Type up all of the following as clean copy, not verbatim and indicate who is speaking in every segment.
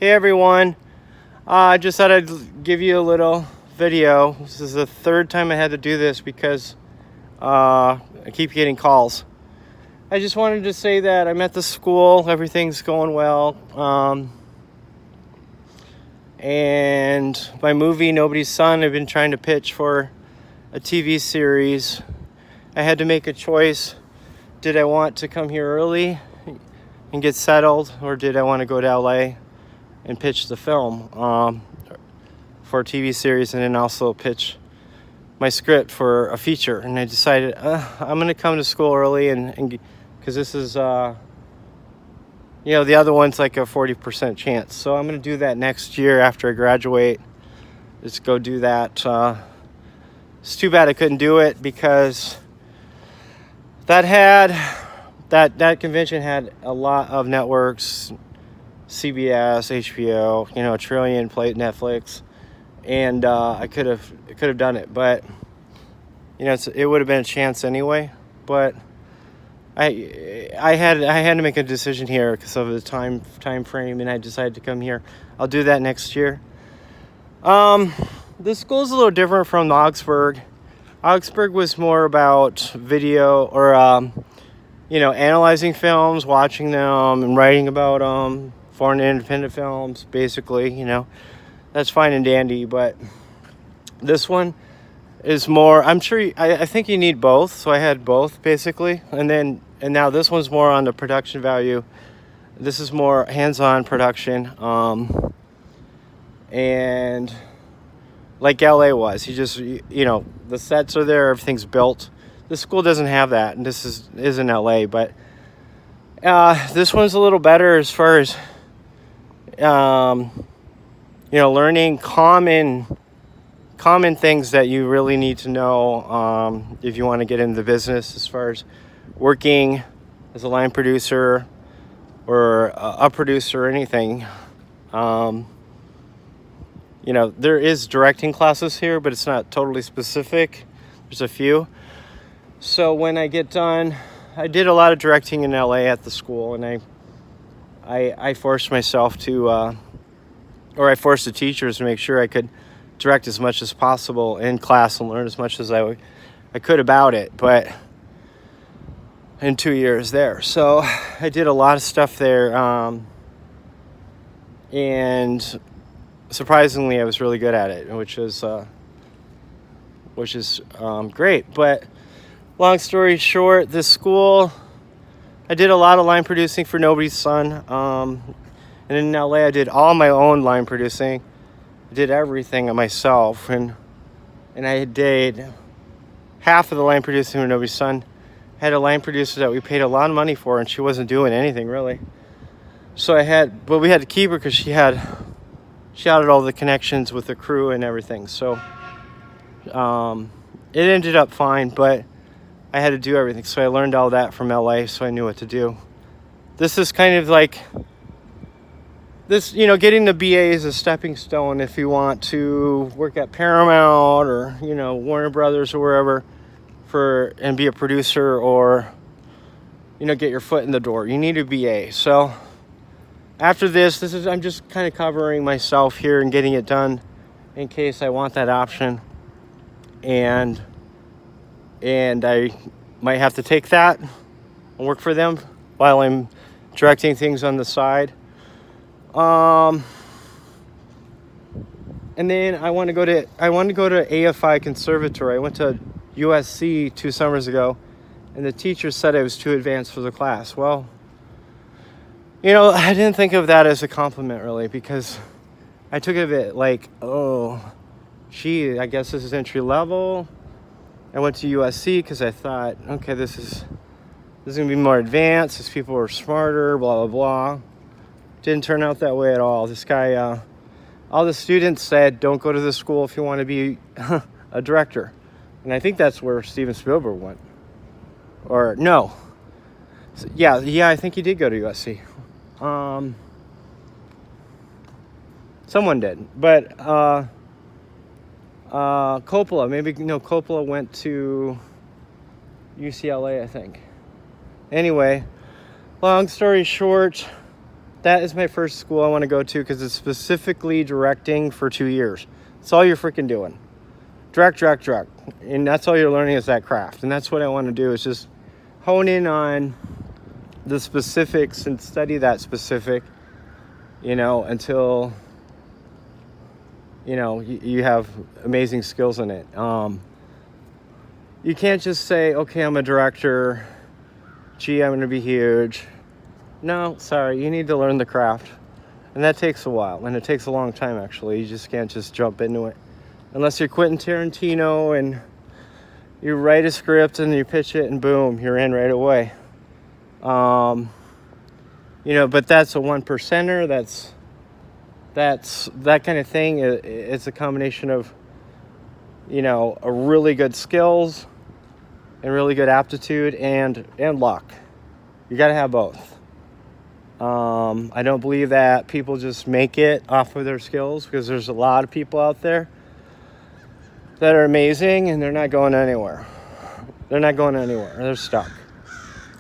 Speaker 1: Hey everyone, I just thought I'd give you a little video. This is the third time I had to do this because I keep getting calls. I just wanted to say that I'm at the school, everything's going well. And my movie, Nobody's Son, I've been trying to pitch for a TV series. I had to make a choice. Did I want to come here early and get settled, or did I want to go to LA and pitch the film for a TV series, and then also pitch my script for a feature? And I decided I'm going to come to school early, and because this is, the other one's like a 40% chance. So I'm going to do that next year after I graduate. Just go do that. It's too bad I couldn't do it because that convention had a lot of networks. CBS, HBO, a trillion, play Netflix, and I could have done it, but it would have been a chance anyway. But I had to make a decision here because of the time frame, and I decided to come here. I'll do that next year. The school's a little different from Augsburg. Augsburg was more about video or analyzing films, watching them, and writing about them. Foreign independent films, basically, that's fine and dandy, but this one is more, I think you need both, so I had both, basically, and now this one's more on the production value. This is more hands-on production, and like LA was, you just, the sets are there, everything's built. This school doesn't have that, and this is in LA, but this one's a little better as far as learning common things that you really need to know if you want to get into the business, as far as working as a line producer or a producer or anything. There is directing classes here, but it's not totally specific. There's a few. So when I get done, I did a lot of directing in LA at the school, and I forced myself to, I forced the teachers to make sure I could direct as much as possible in class and learn as much as I could about it, but in 2 years there. So I did a lot of stuff there, and surprisingly, I was really good at it, which is great. But long story short, this school, I did a lot of line producing for Nobody's Son. And in LA, I did all my own line producing. I did everything myself. And I did half of the line producing for Nobody's Son. I had a line producer that we paid a lot of money for, and she wasn't doing anything really. So we had to keep her because she had all the connections with the crew and everything. So it ended up fine, but I had to do everything. So I learned all that from LA, so I knew what to do. This is kind of like this, getting the BA is a stepping stone if you want to work at Paramount or, Warner Brothers or wherever and be a producer, or, get your foot in the door. You need a BA. So after this, I'm just kind of covering myself here and getting it done in case I want that option. And I might have to take that and work for them while I'm directing things on the side. And then I want to go to AFI Conservatory. I went to USC 2 summers ago, and the teacher said I was too advanced for the class. Well, I didn't think of that as a compliment really, because I took it a bit like, oh, gee, I guess this is entry level. I went to USC because I thought, okay, this is going to be more advanced. These people are smarter, blah, blah, blah. Didn't turn out that way at all. This guy, all the students said, don't go to this school if you want to be a director. And I think that's where Steven Spielberg went. Or, no. Yeah, I think he did go to USC. Someone did. But, Coppola went to UCLA, I think. Anyway, long story short, That is my first school I want to go to because it's specifically directing for 2 years. That's all you're freaking doing. Direct. And that's all you're learning is that craft. And that's what I want to do is just hone in on the specifics and study that specific, until, you have amazing skills in it. You can't just say, okay, I'm a director. Gee, I'm going to be huge. No, sorry, you need to learn the craft. And that takes a while, and it takes a long time, actually. You just can't just jump into it. Unless you're Quentin Tarantino and you write a script and you pitch it and boom, you're in right away. But that's a 1%er. That's that kind of thing. It's a combination of, a really good skills and really good aptitude and luck. You got to have both. I don't believe that people just make it off of their skills because there's a lot of people out there that are amazing and they're not going anywhere. They're stuck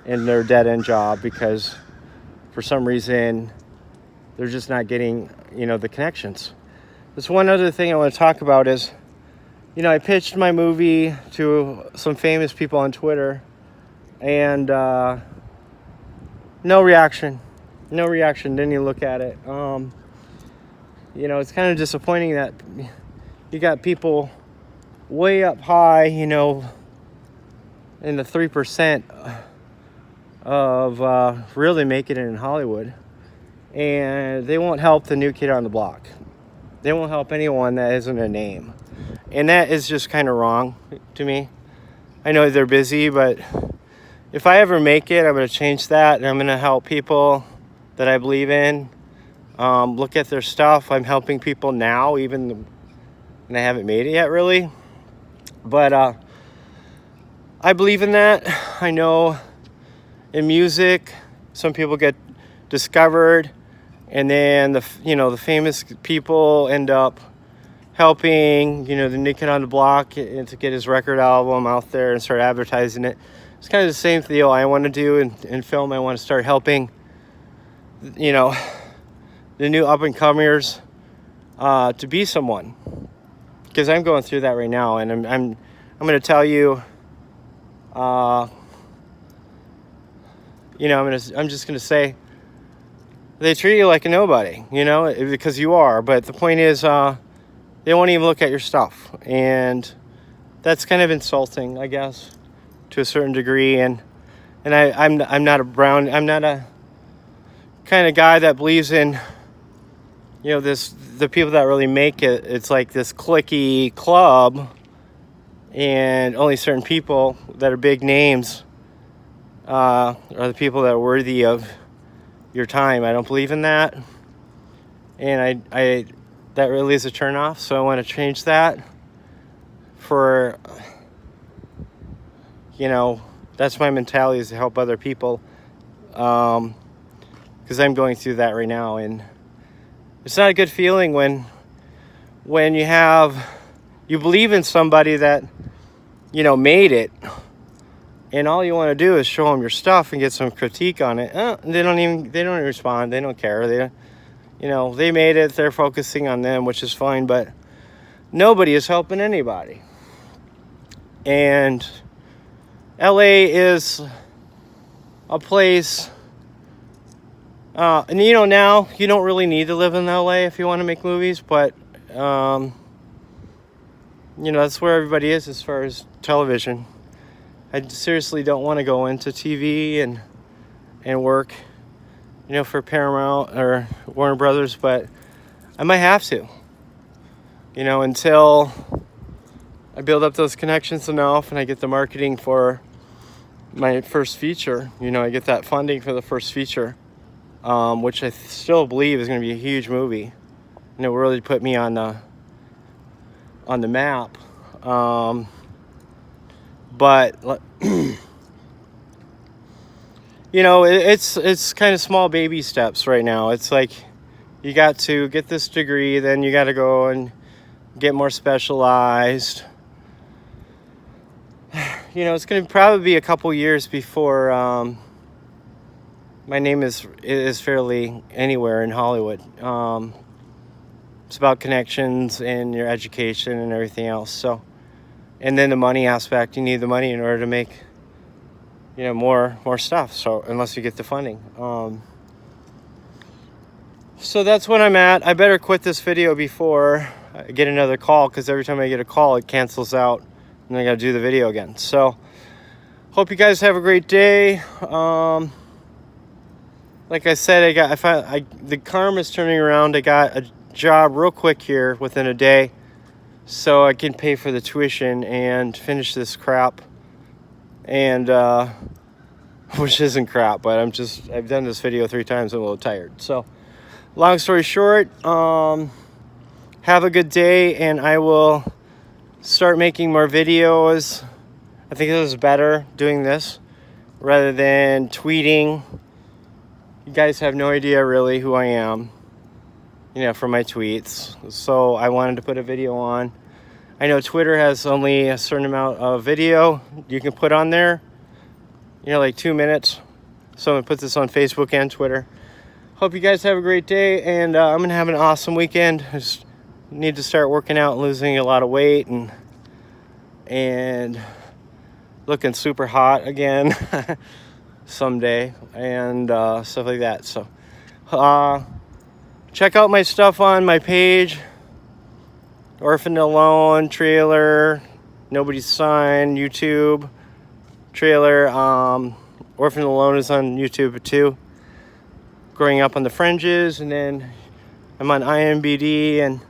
Speaker 1: in their dead-end job because for some reason they're just not getting, the connections. There's one other thing I want to talk about is, I pitched my movie to some famous people on Twitter and no reaction. Didn't even look at it. It's kind of disappointing that you got people way up high, in the 3% of really making it in Hollywood. And they won't help the new kid on the block. They won't help anyone that isn't a name. And that is just kind of wrong to me. I know they're busy, but if I ever make it, I'm going to change that. And I'm going to help people that I believe in. Look at their stuff. I'm helping people now, even when I haven't made it yet, really. But I believe in that. I know in music, some people get discovered, and then the famous people end up helping, the new kid on the block to get his record album out there and start advertising it. It's kind of the same deal I want to do in film. I want to start helping the new up-and-comers to be someone, because I'm going through that right now, and I'm going to tell you, I'm just going to say they treat you like a nobody, because you are. But the point is, they won't even look at your stuff, and that's kind of insulting, I guess, to a certain degree. And I'm not a kind of guy that believes in, the people that really make it. It's like this cliquey club, and only certain people that are big names are the people that are worthy of your time. I don't believe in that, and I that really is a turnoff. So I want to change that. For that's my mentality, is to help other people. Because I'm going through that right now, and it's not a good feeling when you believe in somebody that made it, and all you want to do is show them your stuff and get some critique on it. They don't even respond. They don't care. They made it. They're focusing on them, which is fine, but nobody is helping anybody. And LA is a place. And now you don't really need to live in LA if you want to make movies, but that's where everybody is as far as television. I seriously don't want to go into TV and work, for Paramount or Warner Brothers, but I might have to, until I build up those connections enough and I get the marketing for my first feature. I get that funding for the first feature. Which I still believe is going to be a huge movie, and it will really put me on the map. But it's kind of small baby steps right now. It's like you got to get this degree, then you got to go and get more specialized. It's going to probably be a couple years before my name is fairly anywhere in Hollywood. It's about connections and your education and everything else. So, and then the money aspect, you need the money in order to make, you know, more stuff. So unless you get the funding. So that's what I'm at. I better quit this video before I get another call, because every time I get a call, it cancels out and I got to do the video again. So hope you guys have a great day. Like I said, the karma's turning around. I got a job real quick here within a day, so I can pay for the tuition and finish this crap. And which isn't crap, but I've done this video 3 times. I'm a little tired. So long story short, have a good day, and I will start making more videos. I think this is better, doing this rather than tweeting. You guys have no idea really who I am, you know, from my tweets. So I wanted to put a video on. I know Twitter has only a certain amount of video you can put on there, you know, like 2 minutes. So I'm gonna put this on Facebook and Twitter. Hope you guys have a great day, and I'm gonna have an awesome weekend. I just need to start working out and losing a lot of weight and looking super hot again someday, and stuff like that. So check out my stuff on my page. Orphaned Alone trailer, Nobody's Son, YouTube trailer. Orphaned Alone is on YouTube too. Growing Up on the Fringes, and then I'm on IMBD, and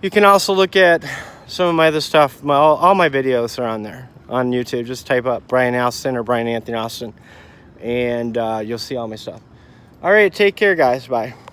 Speaker 1: you can also look at some of my other stuff. All my videos are on there on YouTube. Just type up Brian Austin or Brian Anthony Austin, and you'll see all my stuff. All right, take care, guys. Bye.